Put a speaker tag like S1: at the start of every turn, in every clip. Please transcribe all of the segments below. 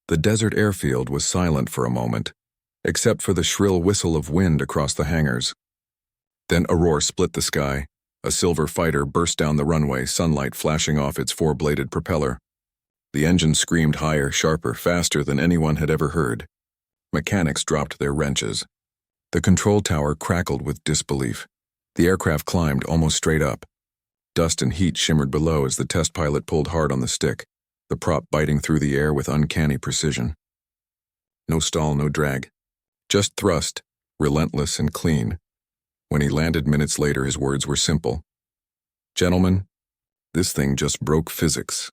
S1: The desert airfield was silent for a moment, except for the shrill whistle of wind across the hangars. Then a roar split the sky. A silver fighter burst down the runway, sunlight flashing off its four-bladed propeller. The engine screamed higher, sharper, faster than anyone had ever heard. Mechanics dropped their wrenches. The control tower crackled with disbelief. The aircraft climbed almost straight up. Dust and heat shimmered below as the test pilot pulled hard on the stick, the prop biting through the air with uncanny precision. No stall, no drag. Just thrust, relentless and clean. When he landed minutes later, his words were simple. "Gentlemen, this thing just broke physics."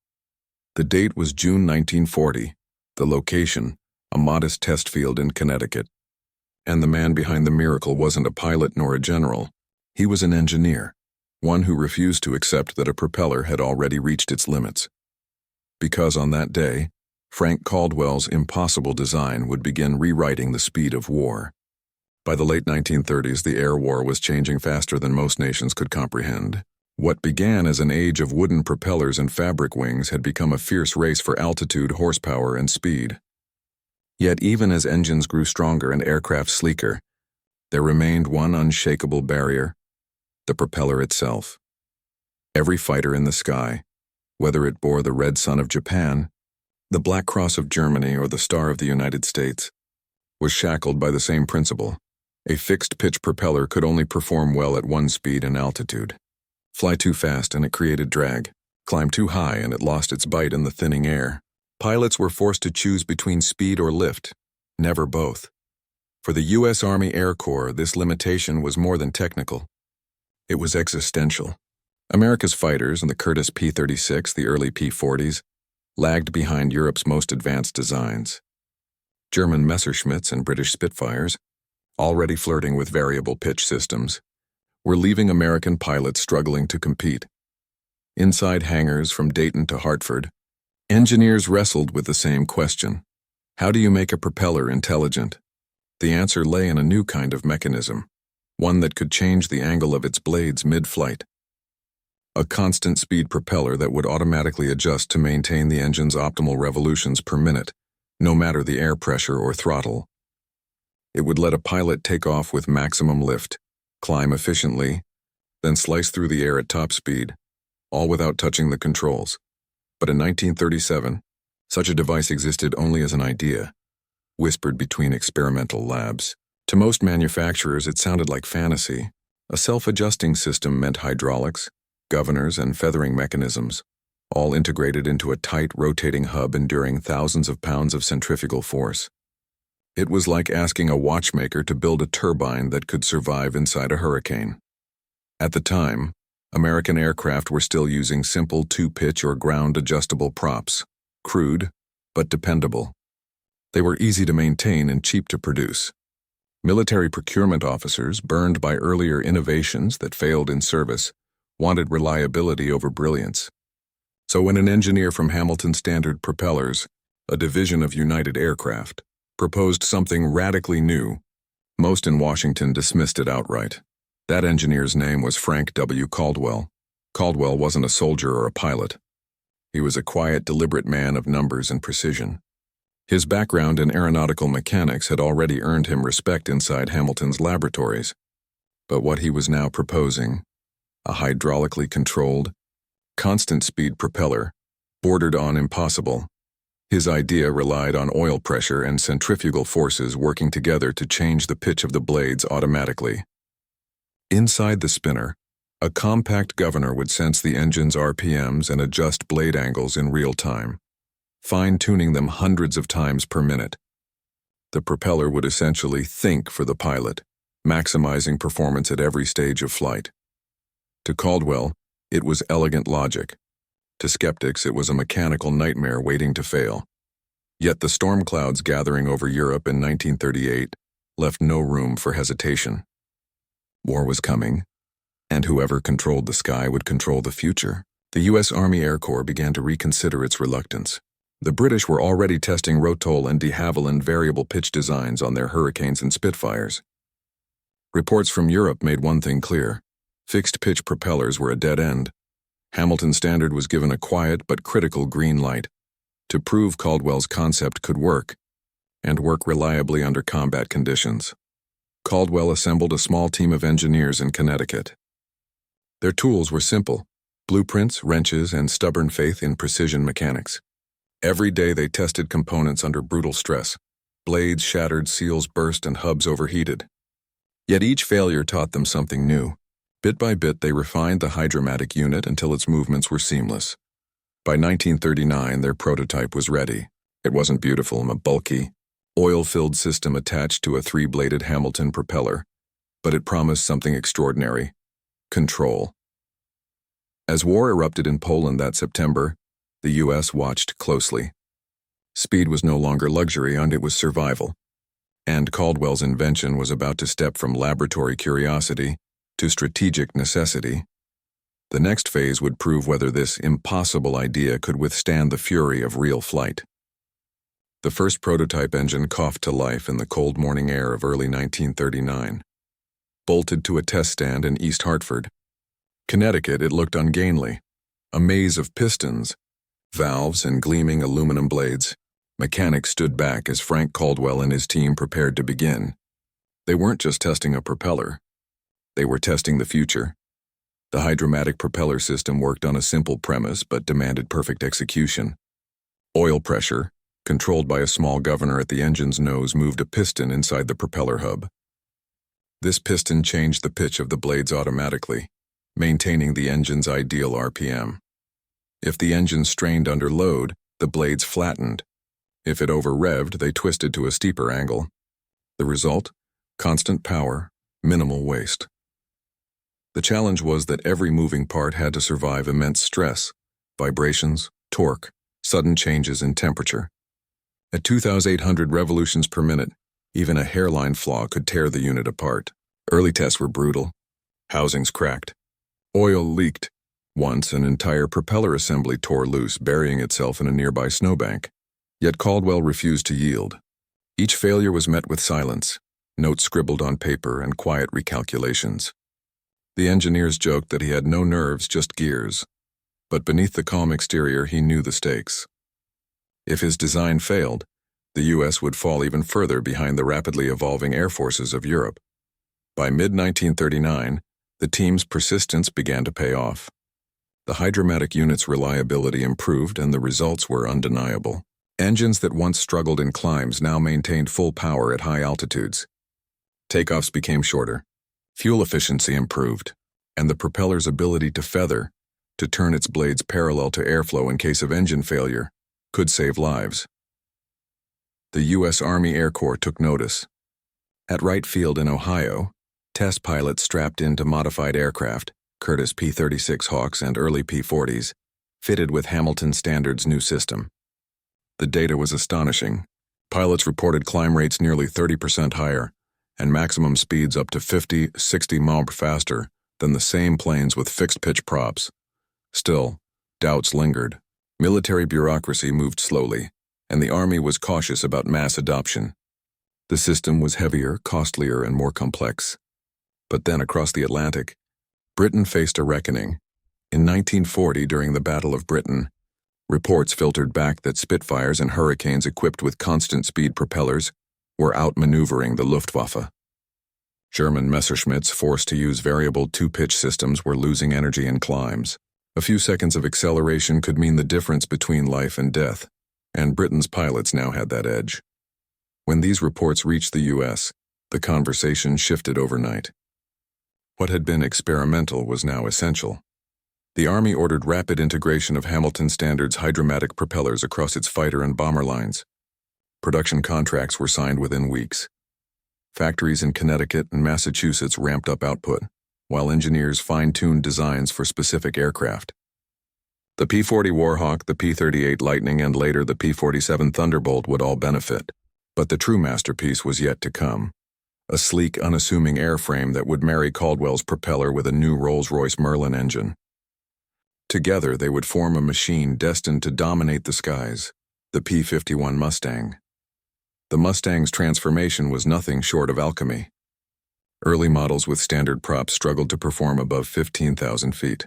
S1: The date was June 1940. The location, a modest test field in Connecticut. And the man behind the miracle wasn't a pilot nor a general. He was an engineer, one who refused to accept that a propeller had already reached its limits. Because on that day, FrankWCaldwell's impossible design would begin rewriting the speed of war. By the late 1930s, the air war was changing faster than most nations could comprehend. What began as an age of wooden propellers and fabric wings had become a fierce race for altitude, horsepower, and speed. Yet even as engines grew stronger and aircraft sleeker, there remained one unshakable barrier: the propeller itself. Every fighter in the sky, whether it bore the red sun of Japan, the Black Cross of Germany, or the Star of the United States, was shackled by the same principle. A fixed-pitch propeller could only perform well at one speed and altitude. Fly too fast and it created drag. Climb too high and it lost its bite in the thinning air. Pilots were forced to choose between speed or lift, never both. For the U.S. Army Air Corps, this limitation was more than technical. It was existential. America's fighters, and the Curtiss P-36, the early P-40s, lagged behind Europe's most advanced designs. German Messerschmitts and British Spitfires, already flirting with variable pitch systems, were leaving American pilots struggling to compete. Inside hangars from Dayton to Hartford, engineers wrestled with the same question: how do you make a propeller intelligent? The answer lay in a new kind of mechanism, one that could change the angle of its blades mid-flight. A constant-speed propeller that would automatically adjust to maintain the engine's optimal revolutions per minute, no matter the air pressure or throttle. It would let a pilot take off with maximum lift, climb efficiently, then slice through the air at top speed, all without touching the controls. But in 1937, such a device existed only as an idea, whispered between experimental labs. To most manufacturers, it sounded like fantasy. A self-adjusting system meant hydraulics, governors, and feathering mechanisms, all integrated into a tight, rotating hub enduring thousands of pounds of centrifugal force. It was like asking a watchmaker to build a turbine that could survive inside a hurricane. At the time, American aircraft were still using simple two-pitch or ground-adjustable props, crude but dependable. They were easy to maintain and cheap to produce. Military procurement officers, burned by earlier innovations that failed in service, wanted reliability over brilliance. So when an engineer from Hamilton Standard Propellers, a division of United Aircraft, proposed something radically new, most in Washington dismissed it outright. That engineer's name was FrankWCaldwell. Caldwell wasn't a soldier or a pilot. He was a quiet, deliberate man of numbers and precision. His background in aeronautical mechanics had already earned him respect inside Hamilton's laboratories. But what he was now proposing, a hydraulically controlled, constant-speed propeller, bordered on impossible. His idea relied on oil pressure and centrifugal forces working together to change the pitch of the blades automatically. Inside the spinner, a compact governor would sense the engine's RPMs and adjust blade angles in real time, fine-tuning them hundreds of times per minute. The propeller would essentially think for the pilot, maximizing performance at every stage of flight. To Caldwell, it was elegant logic. To skeptics, it was a mechanical nightmare waiting to fail. Yet the storm clouds gathering over Europe in 1938 left no room for hesitation. War was coming, and whoever controlled the sky would control the future. The U.S. Army Air Corps began to reconsider its reluctance. The British were already testing Rotol and de Havilland variable pitch designs on their Hurricanes and Spitfires. Reports from Europe made one thing clear: fixed-pitch propellers were a dead end. Hamilton Standard was given a quiet but critical green light. to prove Caldwell's concept could work, and work reliably under combat conditions. Caldwell assembled a small team of engineers in Connecticut. Their tools were simple: blueprints, wrenches, and stubborn faith in precision mechanics. Every day they tested components under brutal stress. Blades shattered, seals burst, and hubs overheated. Yet each failure taught them something new. Bit by bit, they refined the hydromatic unit until its movements were seamless. By 1939, their prototype was ready. It wasn't beautiful, a bulky, oil-filled system attached to a 3-bladed Hamilton propeller, but it promised something extraordinary: control. As war erupted in Poland that September, the U.S. watched closely. Speed was no longer luxury, and it was survival. And Caldwell's invention was about to step from laboratory curiosity to strategic necessity. The next phase would prove whether this impossible idea could withstand the fury of real flight. The first prototype engine coughed to life in the cold morning air of early 1939. Bolted to a test stand in East Hartford, Connecticut, it looked ungainly. A maze of pistons, valves, and gleaming aluminum blades. Mechanics stood back as FrankWCaldwell and his team prepared to begin. They weren't just testing a propeller. They were testing the future. The hydromatic propeller system worked on a simple premise but demanded perfect execution. Oil pressure, controlled by a small governor at the engine's nose, moved a piston inside the propeller hub. This piston changed the pitch of the blades automatically, maintaining the engine's ideal RPM. If the engine strained under load, the blades flattened. If it over-revved, they twisted to a steeper angle. The result? Constant power, minimal waste. The challenge was that every moving part had to survive immense stress, vibrations, torque, sudden changes in temperature. At 2,800 revolutions per minute, even a hairline flaw could tear the unit apart. Early tests were brutal. Housings cracked. Oil leaked. Once, an entire propeller assembly tore loose, burying itself in a nearby snowbank. Yet Caldwell refused to yield. Each failure was met with silence, notes scribbled on paper, and quiet recalculations. The engineers joked that he had no nerves, just gears. But beneath the calm exterior, he knew the stakes. If his design failed, the U.S. would fall even further behind the rapidly evolving air forces of Europe. By mid-1939, the team's persistence began to pay off. The hydromatic unit's reliability improved, and the results were undeniable. Engines that once struggled in climbs now maintained full power at high altitudes. Takeoffs became shorter, fuel efficiency improved, and the propeller's ability to feather, to turn its blades parallel to airflow in case of engine failure, could save lives. The U.S. Army Air Corps took notice. At Wright Field in Ohio, test pilots strapped into modified aircraft, Curtiss P-36 Hawks and early P-40s, fitted with Hamilton Standard's new system. The data was astonishing. Pilots reported climb rates nearly 30% higher, and maximum speeds up to 50-60 miles faster than the same planes with fixed-pitch props. Still, doubts lingered. Military bureaucracy moved slowly, and the Army was cautious about mass adoption. The system was heavier, costlier, and more complex. But then, across the Atlantic, Britain faced a reckoning. In 1940, during the Battle of Britain, reports filtered back that Spitfires and Hurricanes equipped with constant-speed propellers were outmaneuvering the Luftwaffe. German Messerschmitts, forced to use variable two-pitch systems, were losing energy in climbs. A few seconds of acceleration could mean the difference between life and death, and Britain's pilots now had that edge. When these reports reached the U.S., the conversation shifted overnight. What had been experimental was now essential. The Army ordered rapid integration of Hamilton Standard's hydromatic propellers across its fighter and bomber lines. Production contracts were signed within weeks. Factories in Connecticut and Massachusetts ramped up output, while engineers fine-tuned designs for specific aircraft. The P-40 Warhawk, the P-38 Lightning, and later the P-47 Thunderbolt would all benefit. But the true masterpiece was yet to come. A sleek, unassuming airframe that would marry Caldwell's propeller with a new Rolls-Royce Merlin engine. Together, they would form a machine destined to dominate the skies, the P-51 Mustang. The Mustang's transformation was nothing short of alchemy. Early models with standard props struggled to perform above 15,000 feet.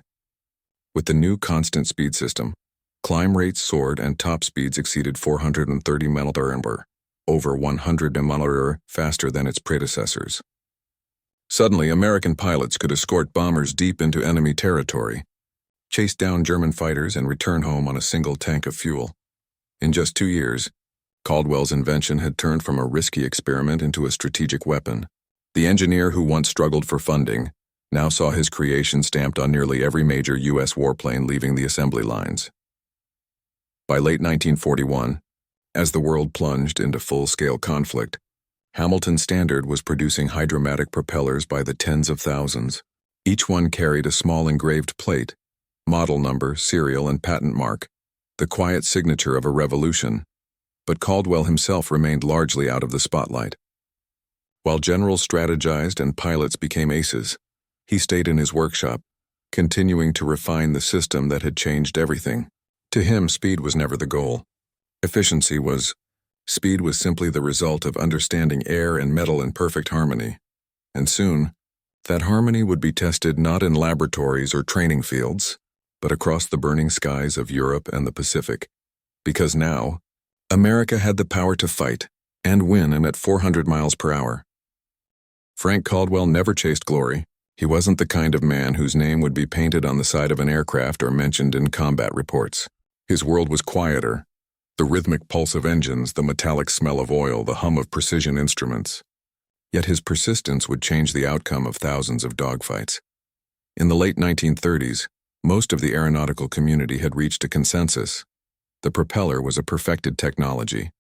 S1: With the new constant speed system, Climb rates soared and top speeds exceeded 430 mph, over 100 mph faster than its predecessors. Suddenly, American pilots could escort bombers deep into enemy territory, chase down German fighters, and return home on a single tank of fuel. In just 2 years, Caldwell's invention had turned from a risky experiment into a strategic weapon. The engineer who once struggled for funding now saw his creation stamped on nearly every major U.S. warplane leaving the assembly lines. By late 1941, as the world plunged into full-scale conflict, Hamilton Standard was producing hydromatic propellers by the tens of thousands. Each one carried a small engraved plate, model number, serial, and patent mark, the quiet signature of a revolution. But Caldwell himself remained largely out of the spotlight. While generals strategized and pilots became aces, he stayed in his workshop, continuing to refine the system that had changed everything. To him, speed was never the goal. Speed was simply the result of understanding air and metal in perfect harmony. And soon, that harmony would be tested not in laboratories or training fields, but across the burning skies of Europe and the Pacific. Because now, America had the power to fight and win, and at 400 miles per hour. Frank Caldwell never chased glory. He wasn't the kind of man whose name would be painted on the side of an aircraft or mentioned in combat reports. His world was quieter. The rhythmic pulse of engines, the metallic smell of oil, the hum of precision instruments. Yet his persistence would change the outcome of thousands of dogfights. In the late 1930s, most of the aeronautical community had reached a consensus. The propeller was a perfected technology.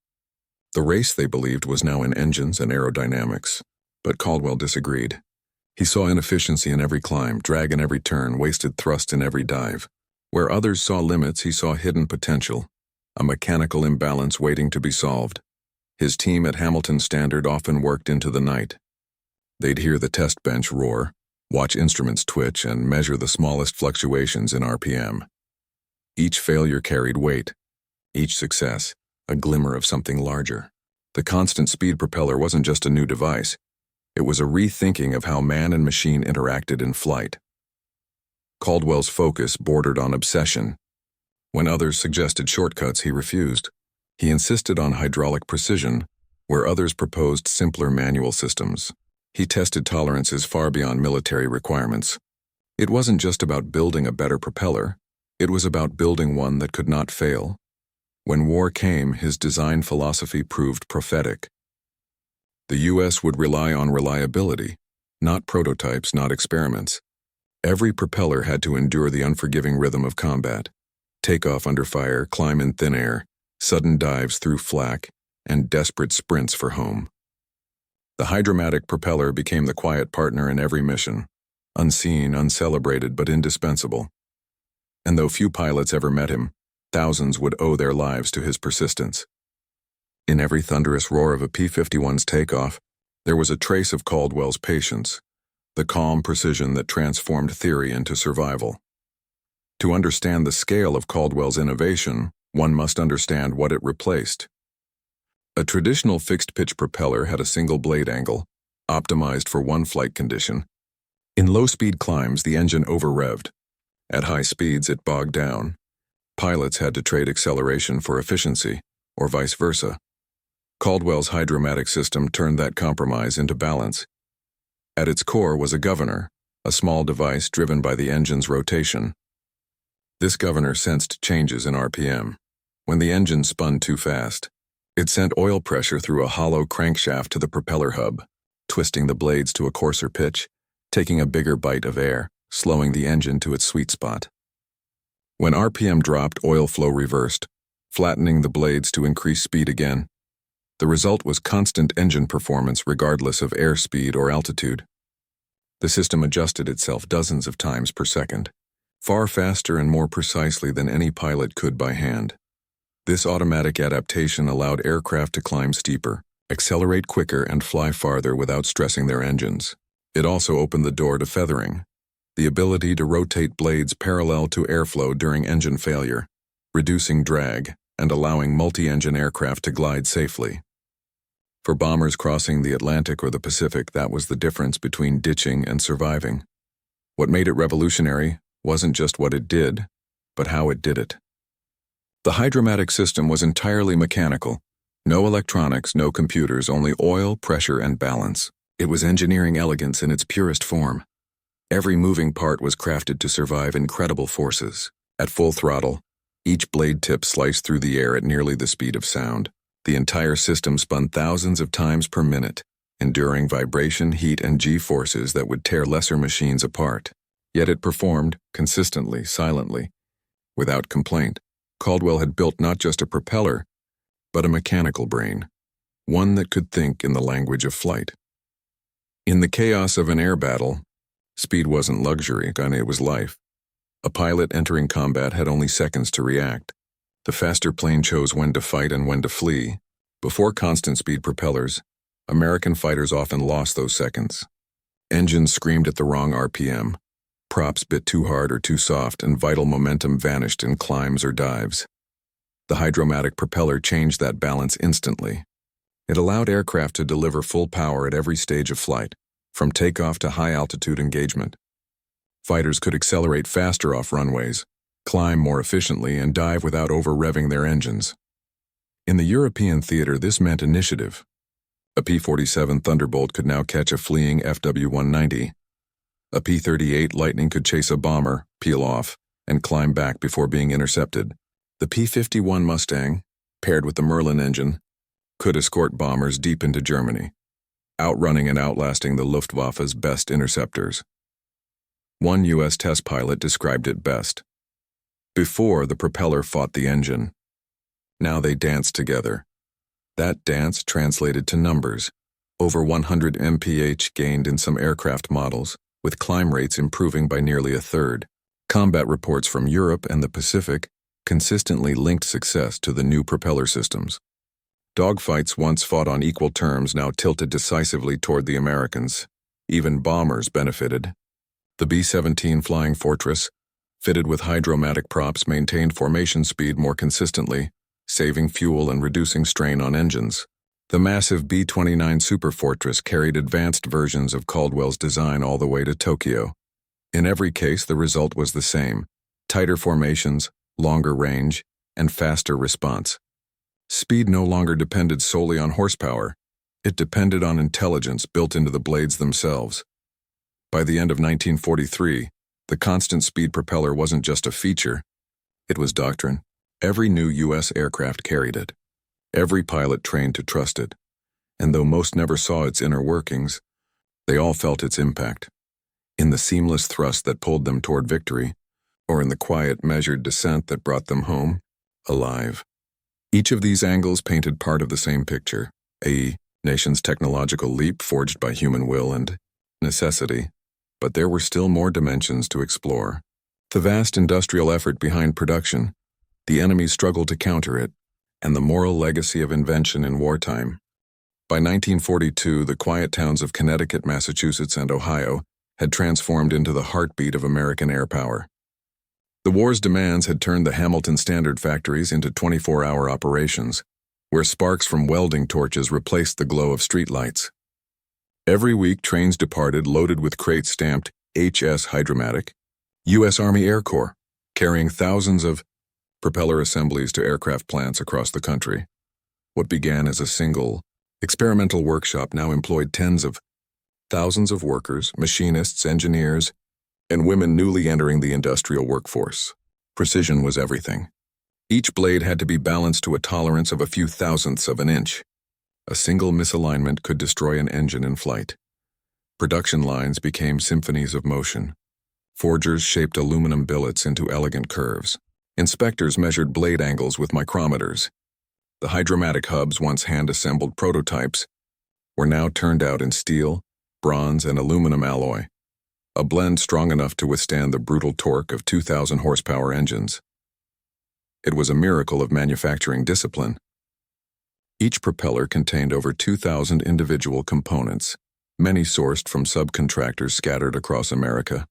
S1: The race, they believed, was now in engines and aerodynamics. But Caldwell disagreed. He saw inefficiency in every climb, drag in every turn, wasted thrust in every dive. Where others saw limits, he saw hidden potential, a mechanical imbalance waiting to be solved. His team at Hamilton Standard often worked into the night. They'd hear the test bench roar, watch instruments twitch, and measure the smallest fluctuations in RPM. Each failure carried weight, each success, a glimmer of something larger. The constant speed propeller wasn't just a new device. It was a rethinking of how man and machine interacted in flight. Caldwell's focus bordered on obsession. When others suggested shortcuts, he refused. He insisted on hydraulic precision, where others proposed simpler manual systems. He tested tolerances far beyond military requirements. It wasn't just about building a better propeller. It was about building one that could not fail. When war came, his design philosophy proved prophetic. The U.S. would rely on reliability, not prototypes, not experiments. Every propeller had to endure the unforgiving rhythm of combat. Takeoff under fire, climb in thin air, sudden dives through flak, and desperate sprints for home. The hydromatic propeller became the quiet partner in every mission, unseen, uncelebrated, but indispensable. And though few pilots ever met him, thousands would owe their lives to his persistence. In every thunderous roar of a P-51's takeoff, there was a trace of Caldwell's patience, the calm precision that transformed theory into survival. To understand the scale of Caldwell's innovation, one must understand what it replaced. A traditional fixed-pitch propeller had a single blade angle, optimized for one flight condition. In low-speed climbs, the engine over-revved. At high speeds, it bogged down. Pilots had to trade acceleration for efficiency, or vice versa. Caldwell's hydromatic system turned that compromise into balance. At its core was a governor, a small device driven by the engine's rotation. This governor sensed changes in RPM. When the engine spun too fast, it sent oil pressure through a hollow crankshaft to the propeller hub, twisting the blades to a coarser pitch, taking a bigger bite of air, slowing the engine to its sweet spot. When RPM dropped, oil flow reversed, flattening the blades to increase speed again. The result was constant engine performance regardless of airspeed or altitude. The system adjusted itself dozens of times per second, far faster and more precisely than any pilot could by hand. This automatic adaptation allowed aircraft to climb steeper, accelerate quicker, and fly farther without stressing their engines. It also opened the door to feathering, the ability to rotate blades parallel to airflow during engine failure, reducing drag and allowing multi-engine aircraft to glide safely. For bombers crossing the Atlantic or the Pacific, that was the difference between ditching and surviving. What made it revolutionary wasn't just what it did, but how it did it. The hydromatic system was entirely mechanical. No electronics, no computers, only oil, pressure, and balance. It was engineering elegance in its purest form. Every moving part was crafted to survive incredible forces. At full throttle, each blade tip sliced through the air at nearly the speed of sound. The entire system spun thousands of times per minute, enduring vibration, heat, and G-forces that would tear lesser machines apart. Yet it performed, consistently, silently, without complaint. Caldwell had built not just a propeller, but a mechanical brain, one that could think in the language of flight. In the chaos of an air battle, speed wasn't luxury, it was life. A pilot entering combat had only seconds to react. The faster plane chose when to fight and when to flee. Before constant-speed propellers, American fighters often lost those seconds. Engines screamed at the wrong RPM. Props bit too hard or too soft, and vital momentum vanished in climbs or dives. The hydromatic propeller changed that balance instantly. It allowed aircraft to deliver full power at every stage of flight, from takeoff to high-altitude engagement. Fighters could accelerate faster off runways, climb more efficiently, and dive without over-revving their engines. In the European theater, this meant initiative. A P-47 Thunderbolt could now catch a fleeing FW-190. A P-38 Lightning could chase a bomber, peel off, and climb back before being intercepted. The P-51 Mustang, paired with the Merlin engine, could escort bombers deep into Germany, outrunning and outlasting the Luftwaffe's best interceptors. One U.S. test pilot described it best. Before, the propeller fought the engine. Now they danced together. That dance translated to numbers. Over 100 MPH gained in some aircraft models, with climb rates improving by nearly a third. Combat reports from Europe and the Pacific consistently linked success to the new propeller systems. Dogfights once fought on equal terms now tilted decisively toward the Americans. Even bombers benefited. The B-17 Flying Fortress, fitted with hydromatic props, maintained formation speed more consistently, saving fuel and reducing strain on engines. The massive B-29 Superfortress carried advanced versions of Caldwell's design all the way to Tokyo. In every case, the result was the same: tighter formations, longer range, and faster response. Speed no longer depended solely on horsepower. It depended on intelligence built into the blades themselves. By the end of 1943, the constant speed propeller wasn't just a feature, it was doctrine. Every new U.S. aircraft carried it. Every pilot trained to trust it. And though most never saw its inner workings, they all felt its impact. In the seamless thrust that pulled them toward victory, or in the quiet, measured descent that brought them home, alive. Each of these angles painted part of the same picture: a nation's technological leap forged by human will and necessity. But there were still more dimensions to explore. The vast industrial effort behind production, the enemy's struggle to counter it, and the moral legacy of invention in wartime. By 1942, the quiet towns of Connecticut, Massachusetts, and Ohio had transformed into the heartbeat of American air power. The war's demands had turned the Hamilton Standard factories into 24-hour operations, where sparks from welding torches replaced the glow of streetlights. Every week, trains departed loaded with crates stamped HS Hydromatic, U.S. Army Air Corps, carrying thousands of propeller assemblies to aircraft plants across the country. What began as a single, experimental workshop now employed tens of thousands of workers, machinists, engineers, and women newly entering the industrial workforce. Precision was everything. Each blade had to be balanced to a tolerance of a few thousandths of an inch. A single misalignment could destroy an engine in flight. Production lines became symphonies of motion. Forgers shaped aluminum billets into elegant curves. Inspectors measured blade angles with micrometers. The hydromatic hubs, once hand-assembled prototypes, were now turned out in steel, bronze, and aluminum alloy, a blend strong enough to withstand the brutal torque of 2,000 horsepower engines. It was a miracle of manufacturing discipline. Each propeller contained over 2,000 individual components, many sourced from subcontractors scattered across America.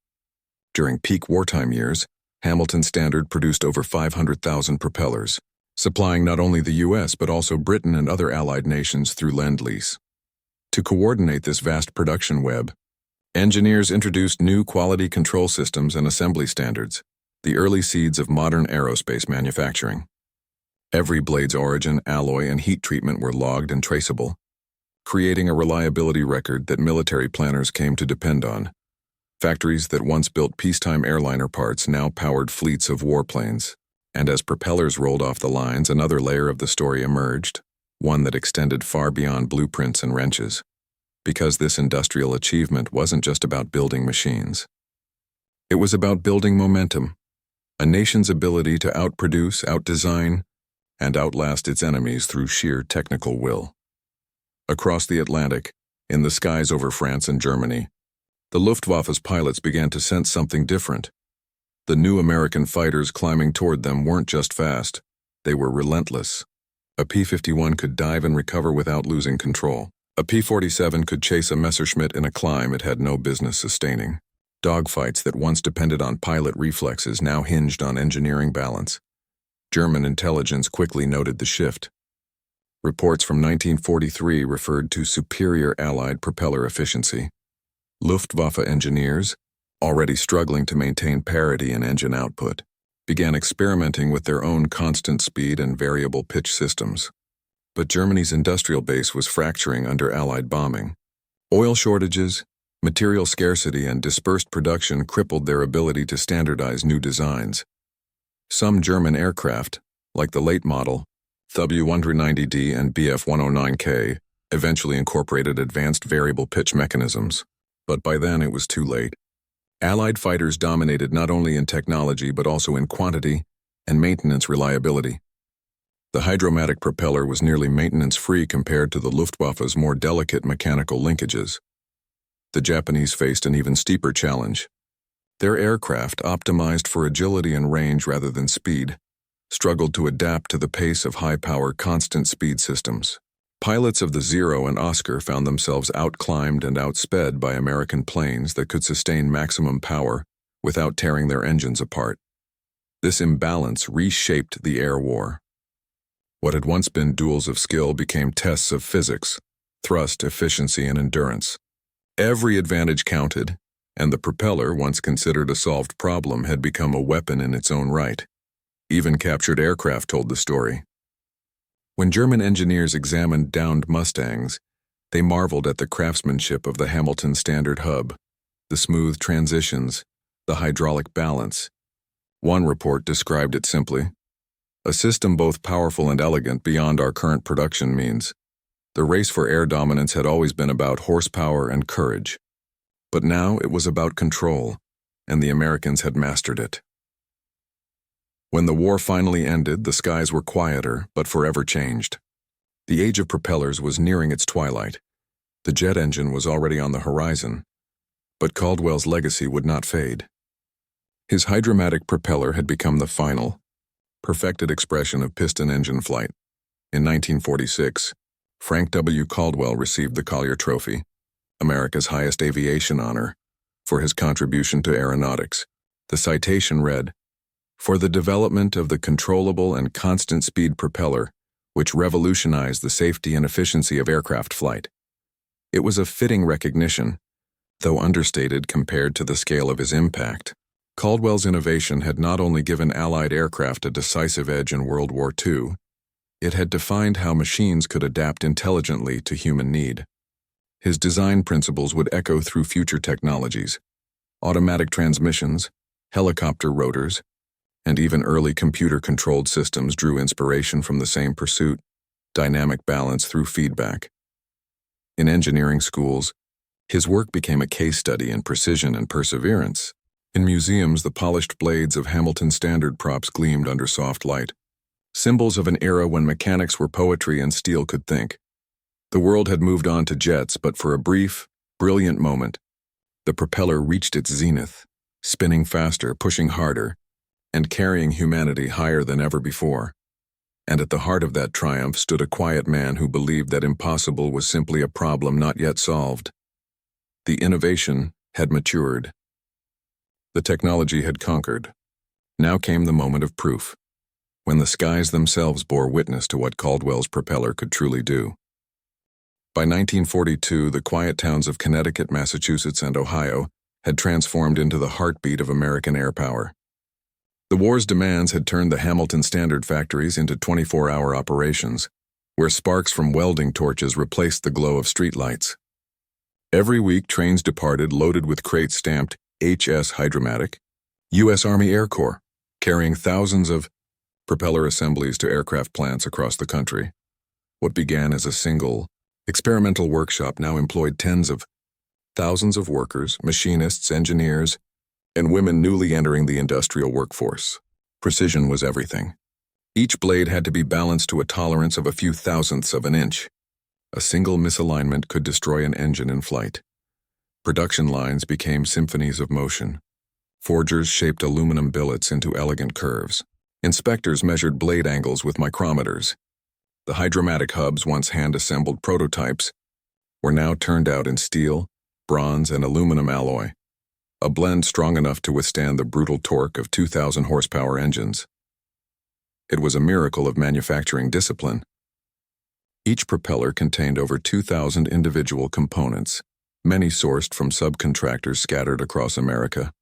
S1: During peak wartime years, Hamilton Standard produced over 500,000 propellers, supplying not only the U.S. but also Britain and other allied nations through Lend-Lease. To coordinate this vast production web, engineers introduced new quality control systems and assembly standards, the early seeds of modern aerospace manufacturing. Every blade's origin, alloy, and heat treatment were logged and traceable, creating a reliability record that military planners came to depend on. Factories that once built peacetime airliner parts now powered fleets of warplanes. And as propellers rolled off the lines, another layer of the story emerged, one that extended far beyond blueprints and wrenches. Because this industrial achievement wasn't just about building machines. It was about building momentum, a nation's ability to outproduce, outdesign, and outlast its enemies through sheer technical will. Across the Atlantic, in the skies over France and Germany, the Luftwaffe's pilots began to sense something different. The new American fighters climbing toward them weren't just fast, they were relentless. A P-51 could dive and recover without losing control. A P-47 could chase a Messerschmitt in a climb it had no business sustaining. Dogfights that once depended on pilot reflexes now hinged on engineering balance. German intelligence quickly noted the shift. Reports from 1943 referred to superior Allied propeller efficiency. Luftwaffe engineers, already struggling to maintain parity in engine output, began experimenting with their own constant speed and variable pitch systems. But Germany's industrial base was fracturing under Allied bombing. Oil shortages, material scarcity, and dispersed production crippled their ability to standardize new designs. Some German aircraft, like the late model W190D and Bf109K, eventually incorporated advanced variable pitch mechanisms. But by then it was too late. Allied fighters dominated not only in technology but also in quantity and maintenance reliability. The hydromatic propeller was nearly maintenance-free compared to the Luftwaffe's more delicate mechanical linkages. The Japanese faced an even steeper challenge. Their aircraft, optimized for agility and range rather than speed, struggled to adapt to the pace of high-power constant-speed systems. Pilots of the Zero and Oscar found themselves outclimbed and outsped by American planes that could sustain maximum power without tearing their engines apart. This imbalance reshaped the air war. What had once been duels of skill became tests of physics, thrust, efficiency, and endurance. Every advantage counted, and the propeller, once considered a solved problem, had become a weapon in its own right. Even captured aircraft told the story. When German engineers examined downed Mustangs, they marveled at the craftsmanship of the Hamilton Standard hub, the smooth transitions, the hydraulic balance. One report described it simply: a system both powerful and elegant beyond our current production means. The race for air dominance had always been about horsepower and courage. But now it was about control, and the Americans had mastered it. When the war finally ended, the skies were quieter, but forever changed. The age of propellers was nearing its twilight. The jet engine was already on the horizon, but Caldwell's legacy would not fade. His hydromatic propeller had become the final, perfected expression of piston engine flight. In 1946, FrankWCaldwell received the Collier Trophy, America's highest aviation honor, for his contribution to aeronautics. The citation read, "For the development of the controllable and constant-speed propeller, which revolutionized the safety and efficiency of aircraft flight." It was a fitting recognition, though understated compared to the scale of his impact. Caldwell's innovation had not only given Allied aircraft a decisive edge in World War II, it had defined how machines could adapt intelligently to human need. His design principles would echo through future technologies: automatic transmissions, helicopter rotors, and even early computer-controlled systems drew inspiration from the same pursuit: dynamic balance through feedback. In engineering schools, his work became a case study in precision and perseverance. In museums, the polished blades of Hamilton Standard props gleamed under soft light, symbols of an era when mechanics were poetry and steel could think. The world had moved on to jets, but for a brief, brilliant moment, the propeller reached its zenith, spinning faster, pushing harder, and carrying humanity higher than ever before. And at the heart of that triumph stood a quiet man who believed that impossible was simply a problem not yet solved. The innovation had matured. The technology had conquered. Now came the moment of proof, when the skies themselves bore witness to what Caldwell's propeller could truly do. By 1942, the quiet towns of Connecticut, Massachusetts, and Ohio had transformed into the heartbeat of American air power. The war's demands had turned the Hamilton Standard factories into 24-hour operations, where sparks from welding torches replaced the glow of streetlights. Every week, trains departed loaded with crates stamped HS Hydromatic, U.S. Army Air Corps, carrying thousands of propeller assemblies to aircraft plants across the country. What began as a single, experimental workshop now employed tens of thousands of workers, machinists, engineers, and women newly entering the industrial workforce. Precision was everything. Each blade had to be balanced to a tolerance of a few thousandths of an inch. A single misalignment could destroy an engine in flight. Production lines became symphonies of motion. Forgers shaped aluminum billets into elegant curves. Inspectors measured blade angles with micrometers. The hydromatic hubs, once hand-assembled prototypes, were now turned out in steel, bronze, and aluminum alloy, a blend strong enough to withstand the brutal torque of 2,000 horsepower engines. It was a miracle of manufacturing discipline. Each propeller contained over 2,000 individual components, many sourced from subcontractors scattered across America.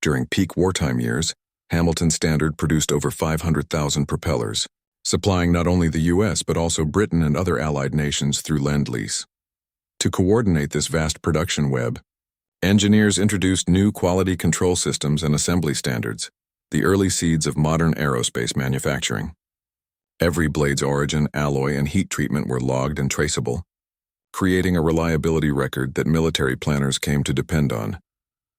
S1: During peak wartime years, Hamilton Standard produced over 500,000 propellers, supplying not only the U.S. but also Britain and other allied nations through Lend-Lease. To coordinate this vast production web, engineers introduced new quality control systems and assembly standards, the early seeds of modern aerospace manufacturing. Every blade's origin, alloy, and heat treatment were logged and traceable, creating a reliability record that military planners came to depend on.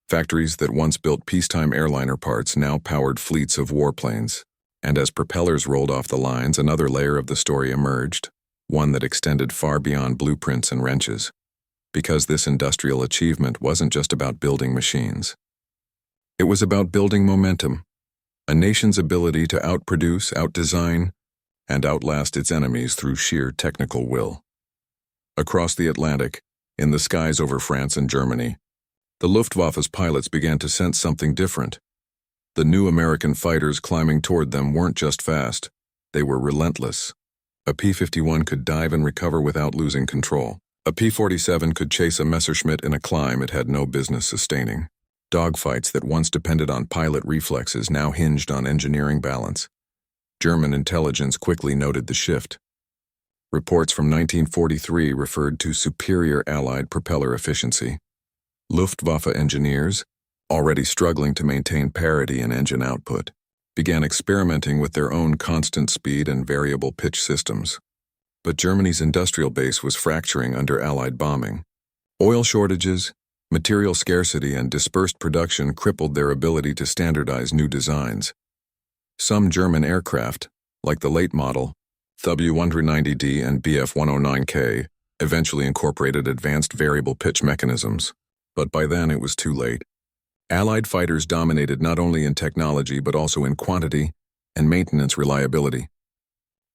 S1: Factories that once built peacetime airliner parts now powered fleets of warplanes. And as propellers rolled off the lines, another layer of the story emerged, one that extended far beyond blueprints and wrenches. Because this industrial achievement wasn't just about building machines. It was about building momentum, a nation's ability to outproduce, outdesign, and outlast its enemies through sheer technical will. Across the Atlantic, in the skies over France and Germany, the Luftwaffe's pilots began to sense something different. The new American fighters climbing toward them weren't just fast, they were relentless. A P-51 could dive and recover without losing control. A P-47 could chase a Messerschmitt in a climb it had no business sustaining. Dogfights that once depended on pilot reflexes now hinged on engineering balance. German intelligence quickly noted the shift. Reports from 1943 referred to superior Allied propeller efficiency. Luftwaffe engineers, already struggling to maintain parity in engine output, began experimenting with their own constant speed and variable pitch systems. But Germany's industrial base was fracturing under Allied bombing. Oil shortages, material scarcity, and dispersed production crippled their ability to standardize new designs. Some German aircraft, like the late model W190D and Bf109K, eventually incorporated advanced variable pitch mechanisms. But by then it was too late. Allied fighters dominated not only in technology but also in quantity and maintenance reliability.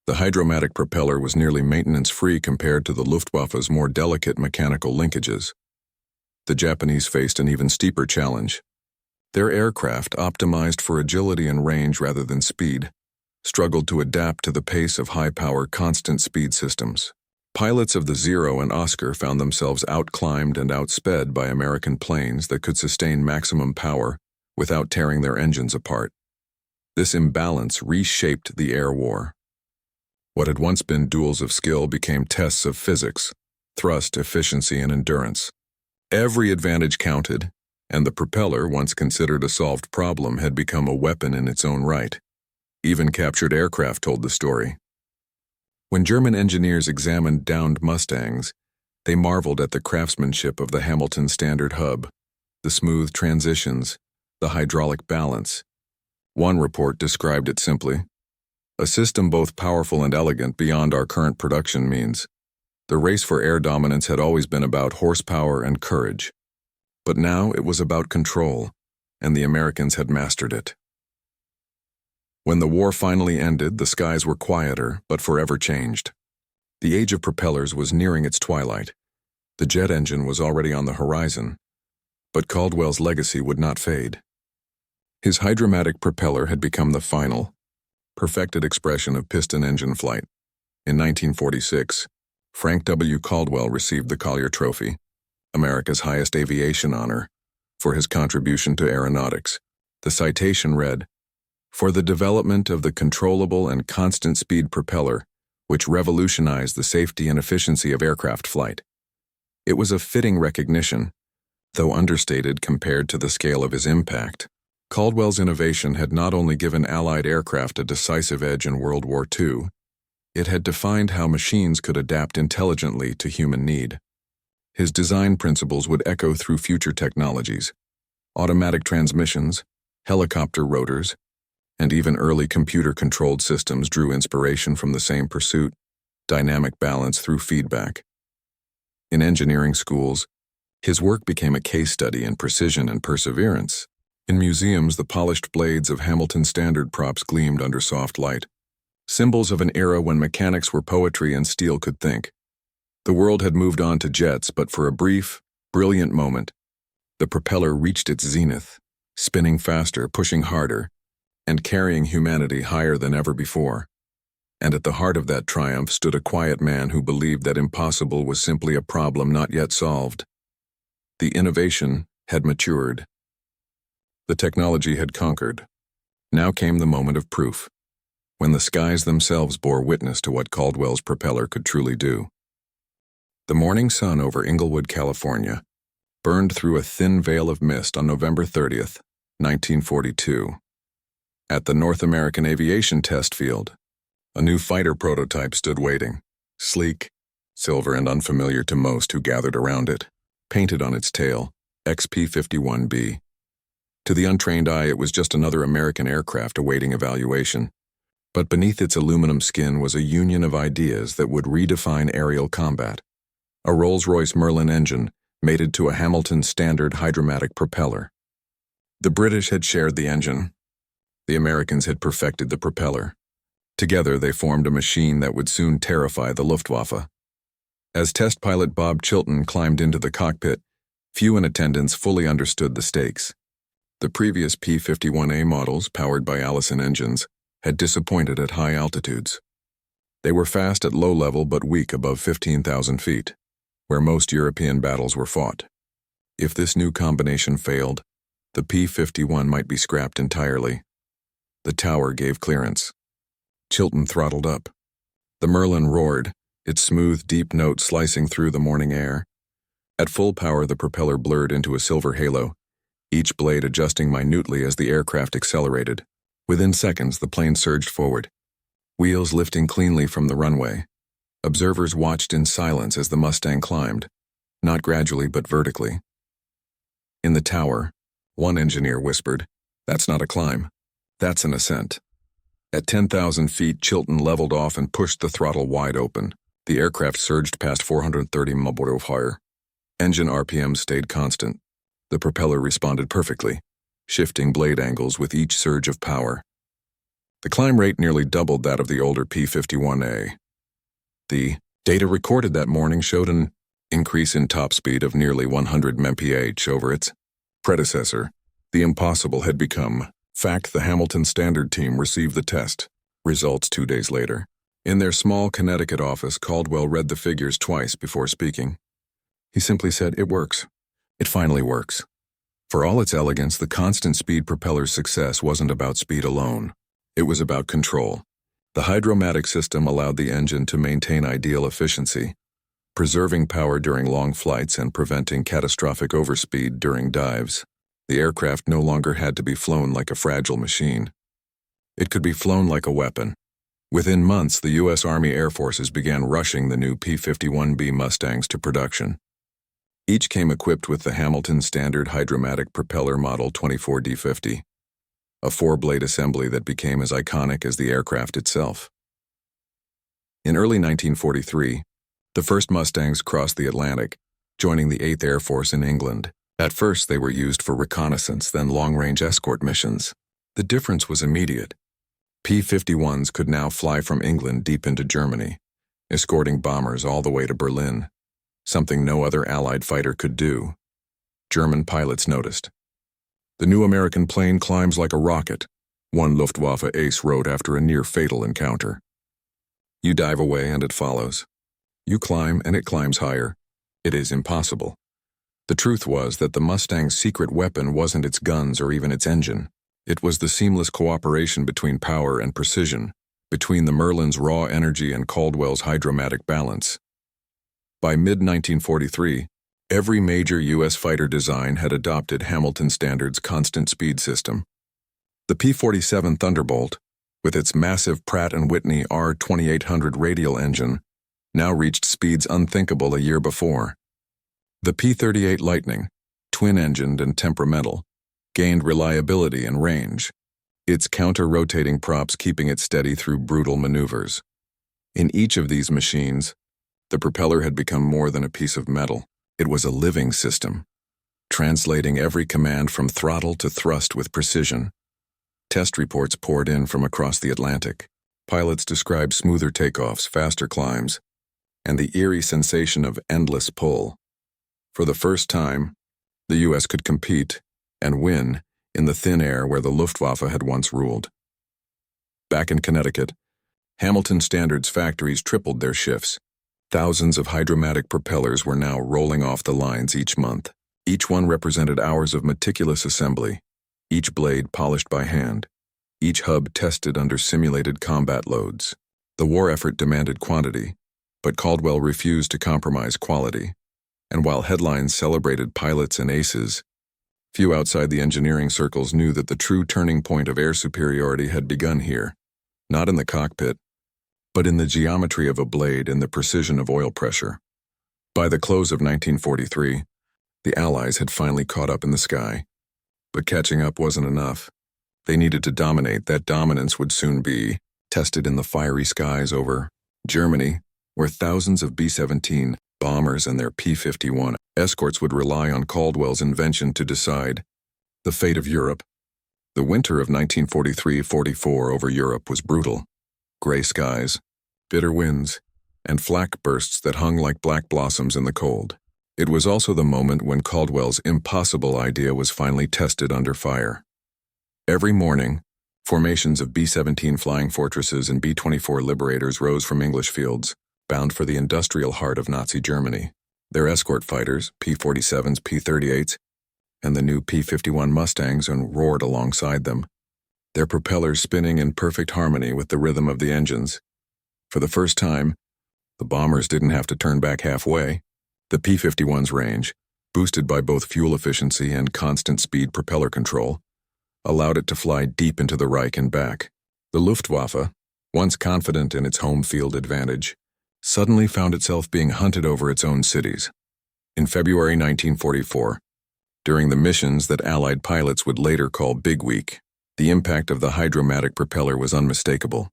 S1: The hydromatic propeller was nearly maintenance-free compared to the Luftwaffe's more delicate mechanical linkages. The Japanese faced an even steeper challenge. Their aircraft, optimized for agility and range rather than speed, struggled to adapt to the pace of high-power, constant-speed systems. Pilots of the Zero and Oscar found themselves outclimbed and outsped by American planes that could sustain maximum power without tearing their engines apart. This imbalance reshaped the air war. What had once been duels of skill became tests of physics, thrust, efficiency, and endurance. Every advantage counted, and the propeller, once considered a solved problem, had become a weapon in its own right. Even captured aircraft told the story. When German engineers examined downed Mustangs, they marveled at the craftsmanship of the Hamilton Standard hub, the smooth transitions, the hydraulic balance. One report described it simply: a system both powerful and elegant beyond our current production means. The race for air dominance had always been about horsepower and courage. But now it was about control, and the Americans had mastered it. When the war finally ended, the skies were quieter, but forever changed. The age of propellers was nearing its twilight. The jet engine was already on the horizon, but Caldwell's legacy would not fade. His hydromatic propeller had become the final, perfected expression of piston engine flight. In 1946, Frank W. Caldwell received the Collier Trophy, America's highest aviation honor, for his contribution to aeronautics. The citation read, for the development of the controllable and constant-speed propeller, which revolutionized the safety and efficiency of aircraft flight. It was a fitting recognition, though understated compared to the scale of his impact. Caldwell's innovation had not only given Allied aircraft a decisive edge in World War II, it had defined how machines could adapt intelligently to human need. His design principles would echo through future technologies: automatic transmissions, helicopter rotors, and even early computer-controlled systems drew inspiration from the same pursuit: dynamic balance through feedback. In engineering schools, his work became a case study in precision and perseverance. In museums, the polished blades of Hamilton Standard props gleamed under soft light, symbols of an era when mechanics were poetry and steel could think. The world had moved on to jets, but for a brief, brilliant moment, the propeller reached its zenith, spinning faster, pushing harder, and carrying humanity higher than ever before. And at the heart of that triumph stood a quiet man who believed that impossible was simply a problem not yet solved. The innovation had matured. The technology had conquered. Now came the moment of proof, when the skies themselves bore witness to what Caldwell's propeller could truly do. The morning sun over Inglewood, California, burned through a thin veil of mist on November 30th, 1942. At the North American Aviation Test Field, a new fighter prototype stood waiting, sleek, silver, and unfamiliar to most who gathered around it, painted on its tail, XP-51B. To the untrained eye, it was just another American aircraft awaiting evaluation. But beneath its aluminum skin was a union of ideas that would redefine aerial combat. A Rolls-Royce Merlin engine mated to a Hamilton Standard hydromatic propeller. The British had shared the engine. The Americans had perfected the propeller. Together they formed a machine that would soon terrify the Luftwaffe. As test pilot Bob Chilton climbed into the cockpit, few in attendance fully understood the stakes. The previous P-51A models, powered by Allison engines, had disappointed at high altitudes. They were fast at low level but weak above 15,000 feet, where most European battles were fought. If this new combination failed, the P-51 might be scrapped entirely. The tower gave clearance. Chilton throttled up. The Merlin roared, its smooth, deep note slicing through the morning air. At full power, the propeller blurred into a silver halo, each blade adjusting minutely as the aircraft accelerated. Within seconds, the plane surged forward, wheels lifting cleanly from the runway. Observers watched in silence as the Mustang climbed, not gradually but vertically. In the tower, one engineer whispered, "That's not a climb. That's an ascent." At 10,000 feet, Chilton leveled off and pushed the throttle wide open. The aircraft surged past 430 mph of higher. Engine RPM stayed constant. The propeller responded perfectly, shifting blade angles with each surge of power. The climb rate nearly doubled that of the older P-51A. The data recorded that morning showed an increase in top speed of nearly 100 MPH over its predecessor. The impossible had become fact. The Hamilton Standard team received the test results 2 days later. In their small Connecticut office, Caldwell read the figures twice before speaking. He simply said, "It works. It finally works." For all its elegance, the constant speed propeller's success wasn't about speed alone. It was about control. The hydromatic system allowed the engine to maintain ideal efficiency, preserving power during long flights and preventing catastrophic overspeed during dives. The aircraft no longer had to be flown like a fragile machine. It could be flown like a weapon. Within months, the U.S. Army Air Forces began rushing the new P-51B Mustangs to production. Each came equipped with the Hamilton Standard hydromatic propeller model 24D50, a four-blade assembly that became as iconic as the aircraft itself. In early 1943, the first Mustangs crossed the Atlantic, joining the 8th Air Force in England. At first, they were used for reconnaissance, then long-range escort missions. The difference was immediate. P-51s could now fly from England deep into Germany, escorting bombers all the way to Berlin, something no other Allied fighter could do. German pilots noticed. "The new American plane climbs like a rocket," one Luftwaffe ace wrote after a near-fatal encounter. You dive away and it follows. You climb and it climbs higher. It is impossible. The truth was that the Mustang's secret weapon wasn't its guns or even its engine. It was the seamless cooperation between power and precision, between the Merlin's raw energy and Caldwell's hydromatic balance. By mid-1943, every major U.S. fighter design had adopted Hamilton Standard's constant speed system. The P-47 Thunderbolt, with its massive Pratt & Whitney R-2800 radial engine, now reached speeds unthinkable a year before. The P-38 Lightning, twin-engined and temperamental, gained reliability and range, its counter-rotating props keeping it steady through brutal maneuvers. In each of these machines, the propeller had become more than a piece of metal. It was a living system, translating every command from throttle to thrust with precision. Test reports poured in from across the Atlantic. Pilots described smoother takeoffs, faster climbs, and the eerie sensation of endless pull. For the first time, the U.S. could compete and win in the thin air where the Luftwaffe had once ruled. Back in Connecticut, Hamilton Standard's factories tripled their shifts. Thousands of hydromatic propellers were now rolling off the lines each month. Each one represented hours of meticulous assembly, each blade polished by hand, each hub tested under simulated combat loads. The war effort demanded quantity, but Caldwell refused to compromise quality. And while headlines celebrated pilots and aces, few outside the engineering circles knew that the true turning point of air superiority had begun here, not in the cockpit, but in the geometry of a blade and the precision of oil pressure. By the close of 1943, the Allies had finally caught up in the sky. But catching up wasn't enough. They needed to dominate. That dominance would soon be tested in the fiery skies over Germany, where thousands of B-17 bombers and their P-51 escorts would rely on Caldwell's invention to decide the fate of Europe. The winter of 1943-44 over Europe was brutal. Gray skies, bitter winds, and flak bursts that hung like black blossoms in the cold. It was also the moment when Caldwell's impossible idea was finally tested under fire. Every morning, formations of B-17 flying fortresses and B-24 Liberators rose from English fields, bound for the industrial heart of Nazi Germany. Their escort fighters, P-47s, P-38s, and the new P-51 Mustangs roared alongside them, their propellers spinning in perfect harmony with the rhythm of the engines. For the first time, the bombers didn't have to turn back halfway. The P-51's range, boosted by both fuel efficiency and constant speed propeller control, allowed it to fly deep into the Reich and back. The Luftwaffe, once confident in its home field advantage, suddenly found itself being hunted over its own cities. In February 1944, during the missions that Allied pilots would later call Big Week, the impact of the hydromatic propeller was unmistakable.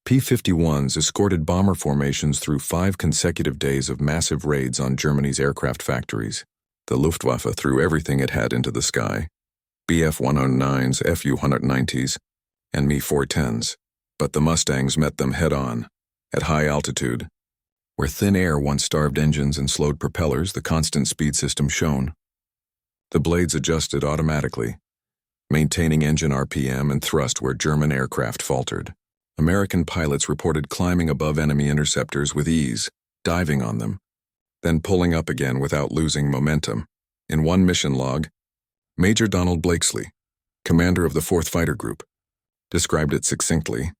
S1: P-51s escorted bomber formations through 5 consecutive days of massive raids on Germany's aircraft factories. The Luftwaffe threw everything it had into the sky, Bf-109s, Fu-190s, and Me-410s, but the Mustangs met them head-on, at high altitude. Where thin air once starved engines and slowed propellers, the constant speed system shone. The blades adjusted automatically, maintaining engine RPM and thrust where German aircraft faltered. American pilots reported climbing above enemy interceptors with ease, diving on them, then pulling up again without losing momentum. In one mission log, Major Donald Blakesley, commander of the 4th Fighter Group, described it succinctly: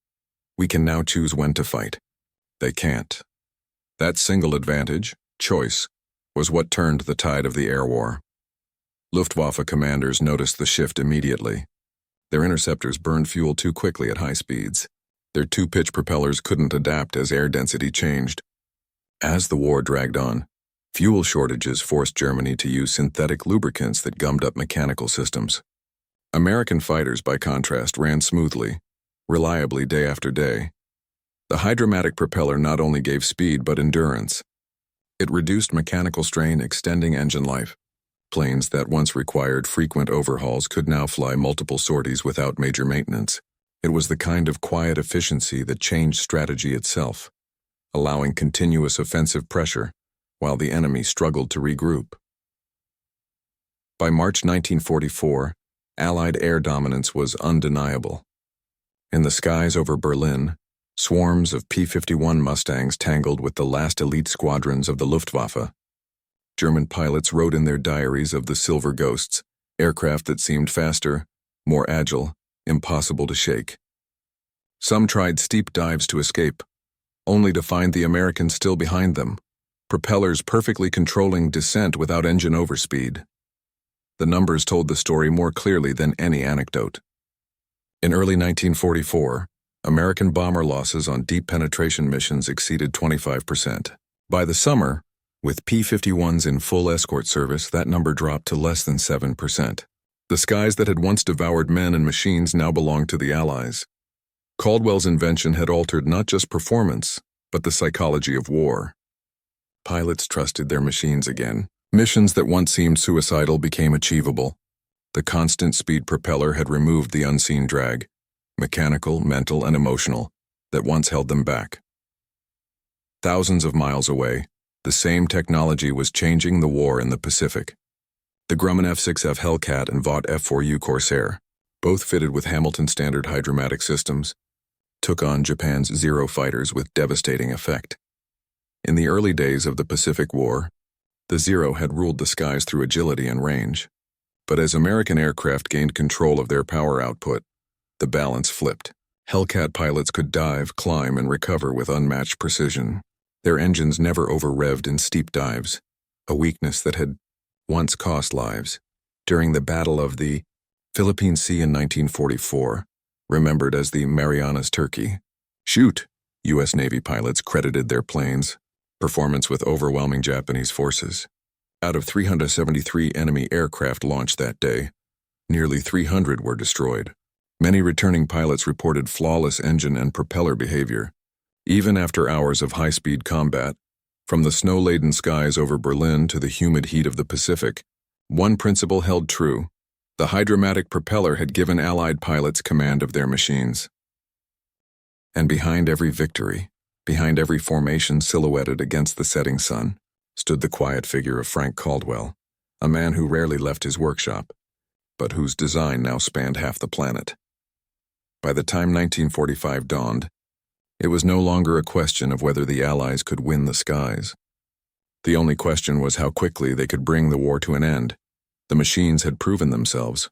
S1: "We can now choose when to fight. They can't." That single advantage, choice, was what turned the tide of the air war. Luftwaffe commanders noticed the shift immediately. Their interceptors burned fuel too quickly at high speeds. Their two-pitch propellers couldn't adapt as air density changed. As the war dragged on, fuel shortages forced Germany to use synthetic lubricants that gummed up mechanical systems. American fighters, by contrast, ran smoothly, reliably day after day. The hydromatic propeller not only gave speed but endurance. It reduced mechanical strain, extending engine life. Planes that once required frequent overhauls could now fly multiple sorties without major maintenance. It was the kind of quiet efficiency that changed strategy itself, allowing continuous offensive pressure while the enemy struggled to regroup. By March 1944, Allied air dominance was undeniable. In the skies over Berlin, swarms of P-51 Mustangs tangled with the last elite squadrons of the Luftwaffe. German pilots wrote in their diaries of the Silver Ghosts, aircraft that seemed faster, more agile, impossible to shake. Some tried steep dives to escape, only to find the Americans still behind them, propellers perfectly controlling descent without engine overspeed. The numbers told the story more clearly than any anecdote. In early 1944, American bomber losses on deep penetration missions exceeded 25%. By the summer, with P-51s in full escort service, that number dropped to less than 7%. The skies that had once devoured men and machines now belonged to the Allies. Caldwell's invention had altered not just performance, but the psychology of war. Pilots trusted their machines again. Missions that once seemed suicidal became achievable. The constant speed propeller had removed the unseen drag, mechanical, mental, and emotional, that once held them back. Thousands of miles away, the same technology was changing the war in the Pacific. The Grumman F-6F Hellcat and Vought F-4U Corsair, both fitted with Hamilton standard hydromatic systems, took on Japan's Zero fighters with devastating effect. In the early days of the Pacific War, the Zero had ruled the skies through agility and range. But as American aircraft gained control of their power output, the balance flipped. Hellcat pilots could dive, climb, and recover with unmatched precision. Their engines never over-revved in steep dives, a weakness that had once cost lives. During the Battle of the Philippine Sea in 1944, remembered as the Marianas Turkey, shoot, U.S. Navy pilots credited their planes' performance with overwhelming Japanese forces. Out of 373 enemy aircraft launched that day, nearly 300 were destroyed. Many returning pilots reported flawless engine and propeller behavior, even after hours of high-speed combat. From the snow-laden skies over Berlin to the humid heat of the Pacific, one principle held true: the hydromatic propeller had given Allied pilots command of their machines. And behind every victory, behind every formation silhouetted against the setting sun, stood the quiet figure of FrankWCaldwell, a man who rarely left his workshop, but whose design now spanned half the planet. By the time 1945 dawned, it was no longer a question of whether the Allies could win the skies. The only question was how quickly they could bring the war to an end. The machines had proven themselves.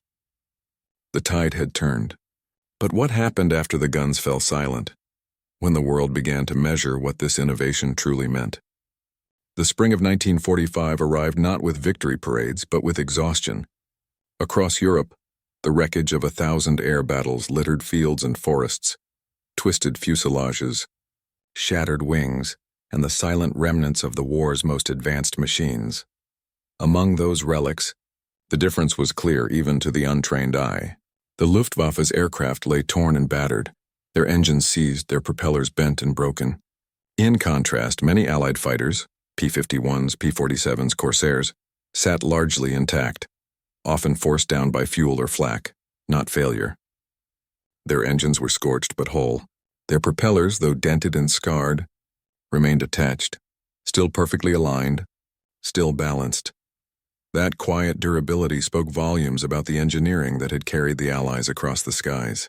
S1: The tide had turned. But what happened after the guns fell silent, when the world began to measure what this innovation truly meant? The spring of 1945 arrived not with victory parades, but with exhaustion. Across Europe, the wreckage of 1,000 air battles littered fields and forests, twisted fuselages, shattered wings, and the silent remnants of the war's most advanced machines. Among those relics, the difference was clear even to the untrained eye. The Luftwaffe's aircraft lay torn and battered, their engines seized, their propellers bent and broken. In contrast, many Allied fighters, P-51s, P-47s, Corsairs, sat largely intact, often forced down by fuel or flak, not failure. Their engines were scorched but whole. Their propellers, though dented and scarred, remained attached, still perfectly aligned, still balanced. That quiet durability spoke volumes about the engineering that had carried the Allies across the skies.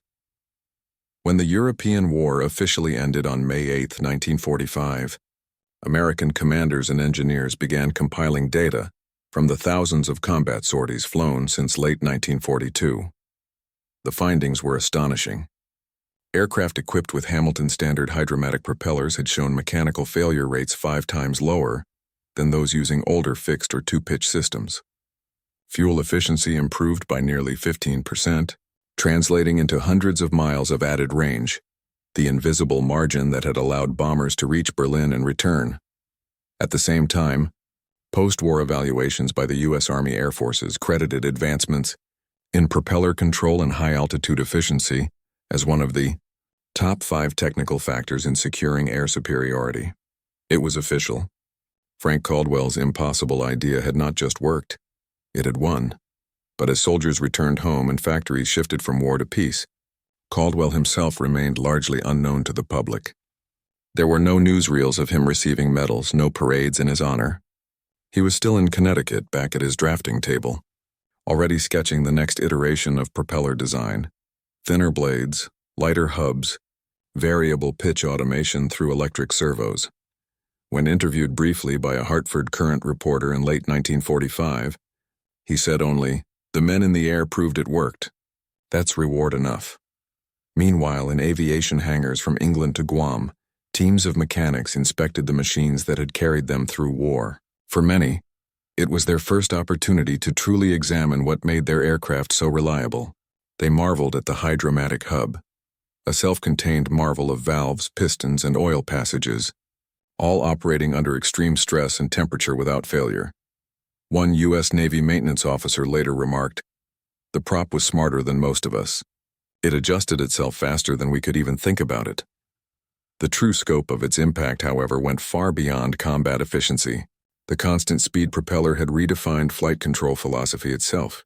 S1: When the European War officially ended on May 8, 1945, American commanders and engineers began compiling data from the thousands of combat sorties flown since late 1942. The findings were astonishing. Aircraft equipped with Hamilton standard hydromatic propellers had shown mechanical failure rates 5 times lower than those using older fixed or two-pitch systems. Fuel efficiency improved by nearly 15%, translating into hundreds of miles of added range, the invisible margin that had allowed bombers to reach Berlin and return. At the same time, post-war evaluations by the U.S. Army Air Forces credited advancements in propeller control and high-altitude efficiency as one of the top 5 technical factors in securing air superiority. It was official. FrankWCaldwell's impossible idea had not just worked, it had won. But as soldiers returned home and factories shifted from war to peace, Caldwell himself remained largely unknown to the public. There were no newsreels of him receiving medals, no parades in his honor. He was still in Connecticut, back at his drafting table, already sketching the next iteration of propeller design: thinner blades, lighter hubs, variable pitch automation through electric servos. When interviewed briefly by a Hartford Courant reporter in late 1945, he said only, "The men in the air proved it worked." That's reward enough. Meanwhile, in aviation hangars from England to Guam, teams of mechanics inspected the machines that had carried them through war. For many, it was their first opportunity to truly examine what made their aircraft so reliable. They marveled at the hydromatic hub, a self-contained marvel of valves, pistons, and oil passages, all operating under extreme stress and temperature without failure. One U.S. Navy maintenance officer later remarked, "The prop was smarter than most of us. It adjusted itself faster than we could even think about it." The true scope of its impact, however, went far beyond combat efficiency. The constant speed propeller had redefined flight control philosophy itself.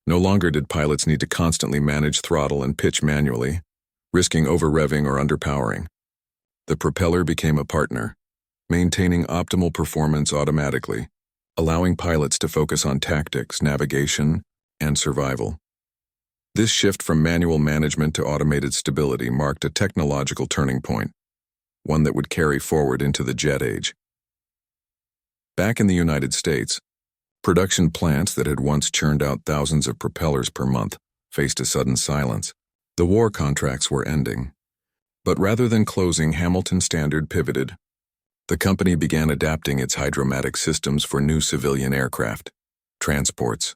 S1: No longer did pilots need to constantly manage throttle and pitch manually, risking over-revving or underpowering. The propeller became a partner, maintaining optimal performance automatically, allowing pilots to focus on tactics, navigation, and survival. This shift from manual management to automated stability marked a technological turning point, one that would carry forward into the jet age. Back in the United States, production plants that had once churned out thousands of propellers per month faced a sudden silence. The war contracts were ending. But rather than closing, Hamilton Standard pivoted. The company began adapting its hydromatic systems for new civilian aircraft, transports,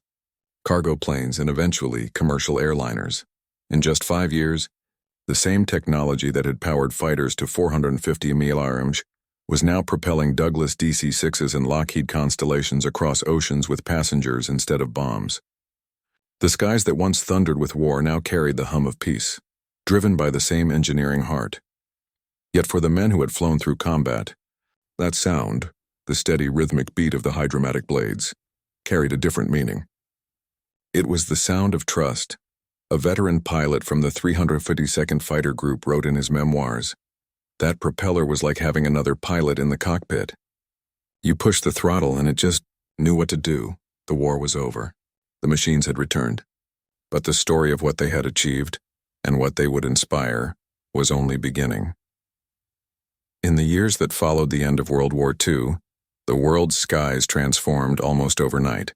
S1: cargo planes, and eventually commercial airliners. In just 5 years, the same technology that had powered fighters to 450 mph was now propelling Douglas DC-6s and Lockheed Constellations across oceans with passengers instead of bombs. The skies that once thundered with war now carried the hum of peace, driven by the same engineering heart. Yet for the men who had flown through combat, that sound, the steady rhythmic beat of the hydromatic blades, carried a different meaning. It was the sound of trust. A veteran pilot from the 352nd Fighter Group wrote in his memoirs, "That propeller was like having another pilot in the cockpit. You pushed the throttle and it just knew what to do." The war was over. The machines had returned. But the story of what they had achieved and what they would inspire was only beginning. In the years that followed the end of World War II, the world's skies transformed almost overnight.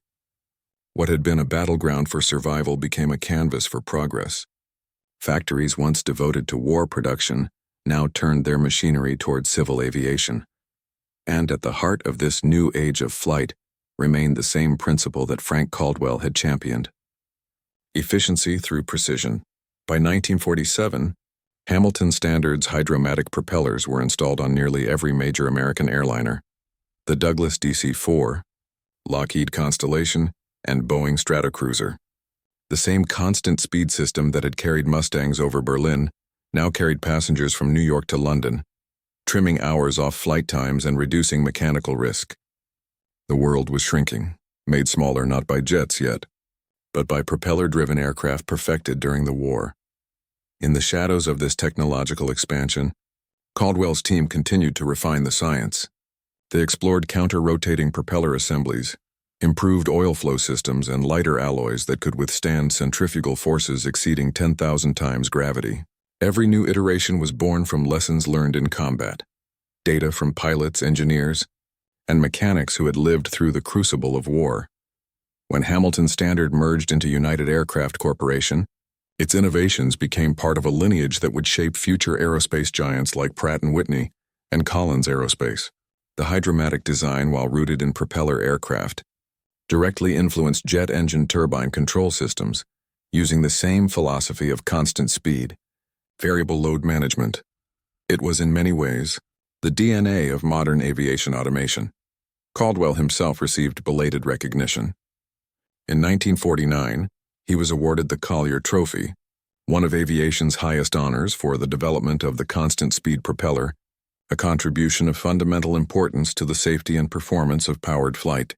S1: What had been a battleground for survival became a canvas for progress. Factories once devoted to war production now turned their machinery toward civil aviation. And at the heart of this new age of flight remained the same principle that FrankWCaldwell had championed: efficiency through precision. By 1947, Hamilton Standard's hydromatic propellers were installed on nearly every major American airliner: the Douglas DC-4, Lockheed Constellation, and Boeing Stratocruiser. The same constant speed system that had carried Mustangs over Berlin now carried passengers from New York to London, trimming hours off flight times and reducing mechanical risk. The world was shrinking, made smaller not by jets yet, but by propeller-driven aircraft perfected during the war. In the shadows of this technological expansion, Caldwell's team continued to refine the science. They explored counter-rotating propeller assemblies, improved oil flow systems, and lighter alloys that could withstand centrifugal forces exceeding 10,000 times gravity. Every new iteration was born from lessons learned in combat, data from pilots, engineers, and mechanics who had lived through the crucible of war. When Hamilton Standard merged into United Aircraft Corporation, its innovations became part of a lineage that would shape future aerospace giants like Pratt & Whitney and Collins Aerospace. The hydromatic design, while rooted in propeller aircraft, directly influenced jet engine turbine control systems, using the same philosophy of constant speed, variable load management. It was in many ways the DNA of modern aviation automation. Caldwell himself received belated recognition. In 1949, he was awarded the Collier Trophy, one of aviation's highest honors, for the development of the constant speed propeller, a contribution of fundamental importance to the safety and performance of powered flight.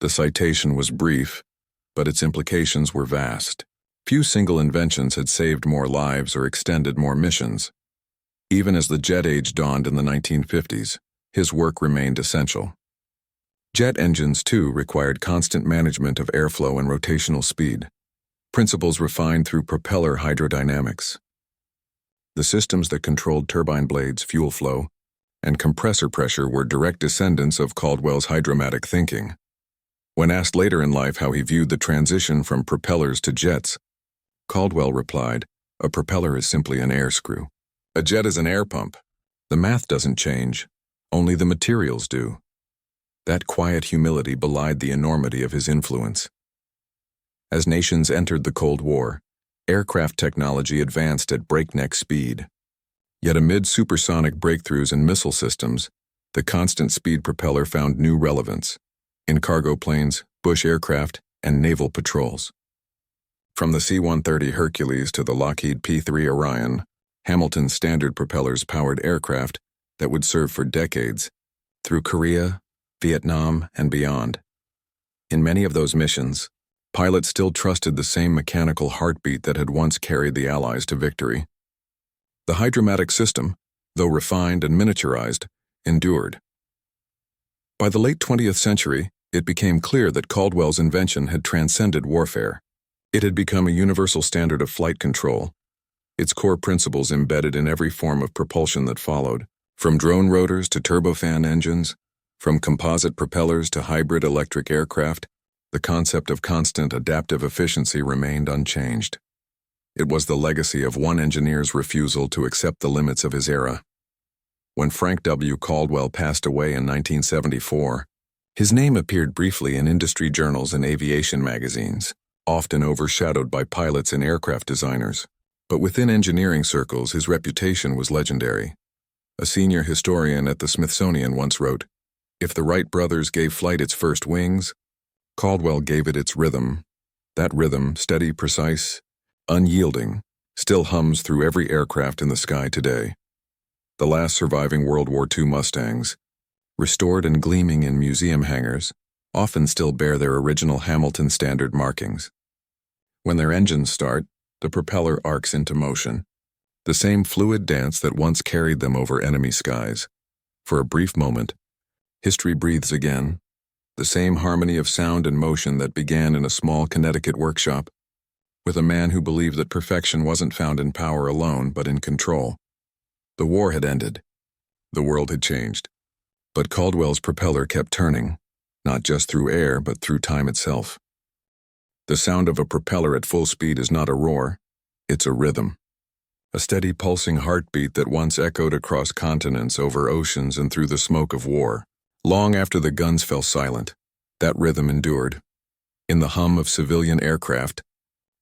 S1: The citation was brief, but its implications were vast. Few single inventions had saved more lives or extended more missions. Even as the jet age dawned in the 1950s, his work remained essential. Jet engines, too, required constant management of airflow and rotational speed, principles refined through propeller hydrodynamics. The systems that controlled turbine blades, fuel flow, and compressor pressure were direct descendants of Caldwell's hydromatic thinking. When asked later in life how he viewed the transition from propellers to jets, Caldwell replied, "A propeller is simply an air screw. A jet is an air pump. The math doesn't change, only the materials do." That quiet humility belied the enormity of his influence. As nations entered the Cold War, aircraft technology advanced at breakneck speed. Yet amid supersonic breakthroughs in missile systems, the constant speed propeller found new relevance in cargo planes, bush aircraft, and naval patrols. From the C-130 Hercules to the Lockheed P-3 Orion, Hamilton's standard propellers powered aircraft that would serve for decades, through Korea, Vietnam, and beyond. In many of those missions, pilots still trusted the same mechanical heartbeat that had once carried the Allies to victory. The hydromatic system, though refined and miniaturized, endured. By the late 20th century, it became clear that Caldwell's invention had transcended warfare. It had become a universal standard of flight control, its core principles embedded in every form of propulsion that followed, from drone rotors to turbofan engines, from composite propellers to hybrid electric aircraft. The concept of constant adaptive efficiency remained unchanged. It was the legacy of one engineer's refusal to accept the limits of his era. When Frank W. Caldwell passed away in 1974, his name appeared briefly in industry journals and aviation magazines, often overshadowed by pilots and aircraft designers. But within engineering circles, his reputation was legendary. A senior historian at the Smithsonian once wrote, "If the Wright brothers gave flight its first wings, Caldwell gave it its rhythm. That rhythm, steady, precise, unyielding, still hums through every aircraft in the sky today." The last surviving World War II Mustangs, restored and gleaming in museum hangars, often still bear their original Hamilton standard markings. When their engines start, the propeller arcs into motion, the same fluid dance that once carried them over enemy skies. For a brief moment, history breathes again, the same harmony of sound and motion that began in a small Connecticut workshop, with a man who believed that perfection wasn't found in power alone, but in control. The war had ended. The world had changed. But Caldwell's propeller kept turning, not just through air, but through time itself. The sound of a propeller at full speed is not a roar, it's a rhythm. A steady pulsing heartbeat that once echoed across continents, over oceans, and through the smoke of war. Long after the guns fell silent, that rhythm endured. In the hum of civilian aircraft,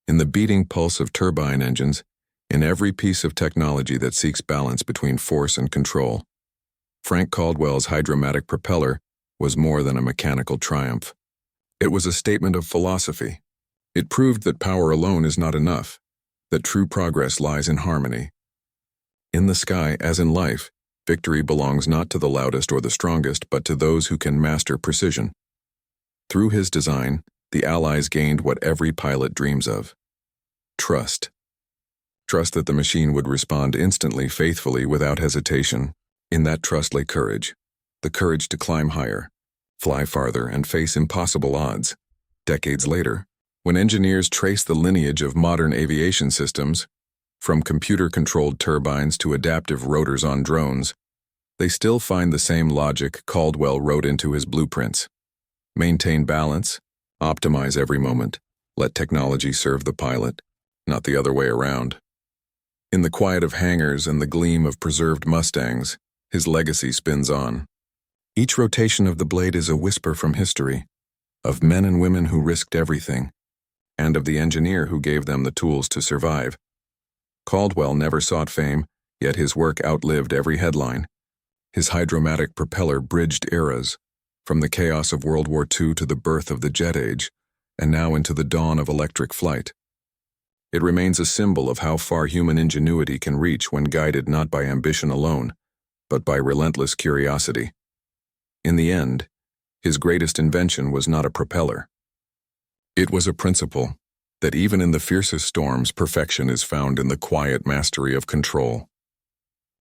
S1: in the beating pulse of turbine engines, in every piece of technology that seeks balance between force and control. Frank Caldwell's hydromatic propeller was more than a mechanical triumph. It was a statement of philosophy. It proved that power alone is not enough, that true progress lies in harmony. In the sky, as in life, victory belongs not to the loudest or the strongest, but to those who can master precision. Through his design, the Allies gained what every pilot dreams of: trust. Trust that the machine would respond instantly, faithfully, without hesitation. In that trust lay courage. The courage to climb higher, fly farther, and face impossible odds. Decades later, when engineers trace the lineage of modern aviation systems, from computer-controlled turbines to adaptive rotors on drones, they still find the same logic Caldwell wrote into his blueprints. Maintain balance, optimize every moment, let technology serve the pilot, not the other way around. In the quiet of hangars and the gleam of preserved Mustangs, his legacy spins on. Each rotation of the blade is a whisper from history, of men and women who risked everything, and of the engineer who gave them the tools to survive. Caldwell never sought fame, yet his work outlived every headline. His hydromatic propeller bridged eras, from the chaos of World War II to the birth of the jet age, and now into the dawn of electric flight. It remains a symbol of how far human ingenuity can reach when guided not by ambition alone, but by relentless curiosity. In the end, his greatest invention was not a propeller. It was a principle that even in the fiercest storms, perfection is found in the quiet mastery of control.